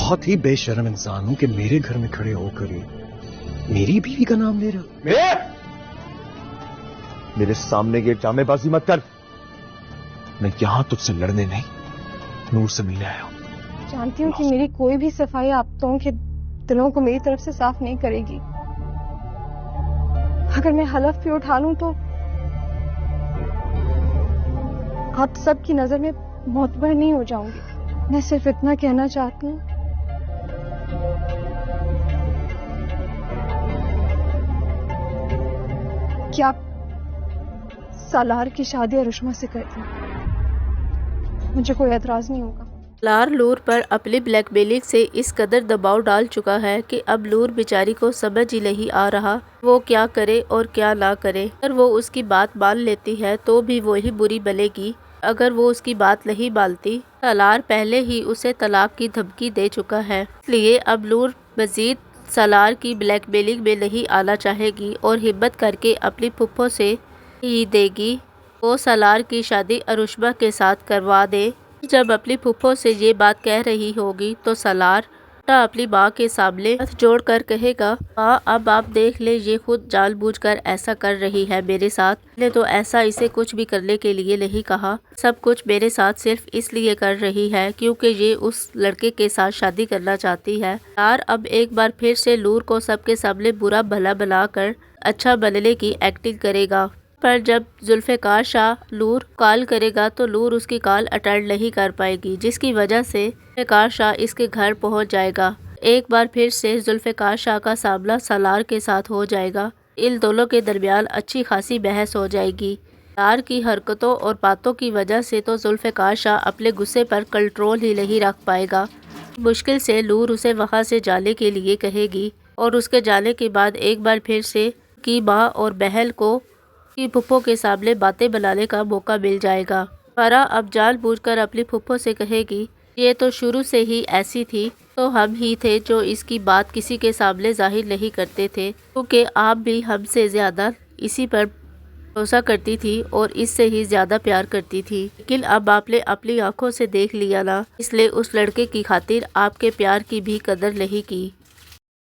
بہت ہی بے شرم انسان ہوں کہ میرے گھر میں کھڑے ہو کر ہی میری بیوی کا نام لے رہا. میرے سامنے یہ ڈرامے بازی مت کر. میں یہاں تجھ سے لڑنے نہیں، نور سے ملنے آیا ہوں. جانتی ہوں کہ میری کوئی بھی صفائی آپ دونوں کے دلوں کو میری طرف سے صاف نہیں کرے گی. اگر میں حلف بھی اٹھا لوں تو آپ سب کی نظر میں معتبر نہیں ہو جاؤں گی. میں صرف اتنا کہنا چاہتی ہوں کہ آپ سالار کی شادی ارشما سے کر دیں. مجھے کوئی اعتراض نہیں ہوگا. سالار لور پر اپنی بلیک میلنگ سے اس قدر دباؤ ڈال چکا ہے کہ اب لور بیچاری کو سمجھ ہی نہیں آ رہا وہ کیا کرے اور کیا نہ کرے. اگر وہ اس کی بات مان لیتی ہے تو بھی وہی بری بنے گی. اگر وہ اس کی بات نہیں مانتی، سالار پہلے ہی اسے طلاق کی دھمکی دے چکا ہے. اس لیے اب لور مزید سالار کی بلیک میلنگ میں نہیں آنا چاہے گی اور ہمت کر کے اپنی پھپھو سے ہی دے گی وہ سالار کی شادی ارشما کے ساتھ کروا دے. جب اپنی پھپھو سے یہ بات کہہ رہی ہوگی تو سالار اپنی ماں کے سامنے ہاتھ جوڑ کر کہے گا، ماں اب آپ دیکھ لیں، یہ خود جان بوجھ کر ایسا کر رہی ہے میرے ساتھ. میں نے تو ایسا اسے کچھ بھی کرنے کے لیے نہیں کہا. سب کچھ میرے ساتھ صرف اس لیے کر رہی ہے کیونکہ یہ اس لڑکے کے ساتھ شادی کرنا چاہتی ہے. سالار اب ایک بار پھر سے لور کو سب کے سامنے برا بھلا بنا کر اچھا بننے کی ایکٹنگ کرے گا. پر جب ذوالفقار شاہ لور کال کرے گا تو لور اس کی کال اٹینڈ نہیں کر پائے گی، جس کی وجہ سے ذوالفقار شاہ اس کے گھر پہنچ جائے گا. ایک بار پھر سے ذوالفقار شاہ کا سامنا سالار کے ساتھ ہو جائے گا. ان دونوں کے درمیان اچھی خاصی بحث ہو جائے گی. سالار کی حرکتوں اور باتوں کی وجہ سے تو ذوالفقار شاہ اپنے غصے پر کنٹرول ہی نہیں رکھ پائے گا. مشکل سے لور اسے وہاں سے جانے کے لیے کہے گی اور اس کے جانے کے بعد ایک بار پھر سے کی ماں اور بہن کو کی پھپھو کے سامنے باتیں بنانے کا موقع مل جائے گا. فرح اب جان بوجھ کر اپنی پھپھو سے کہے گی، یہ تو شروع سے ہی ایسی تھی، تو ہم ہی تھے جو اس کی بات کسی کے سامنے ظاہر نہیں کرتے تھے کیونکہ آپ بھی ہم سے زیادہ اسی پر بھروسہ کرتی تھی اور اس سے ہی زیادہ پیار کرتی تھی. لیکن اب آپ نے اپنی آنکھوں سے دیکھ لیا نا، اس لیے اس لڑکے کی خاطر آپ کے پیار کی بھی قدر نہیں کی.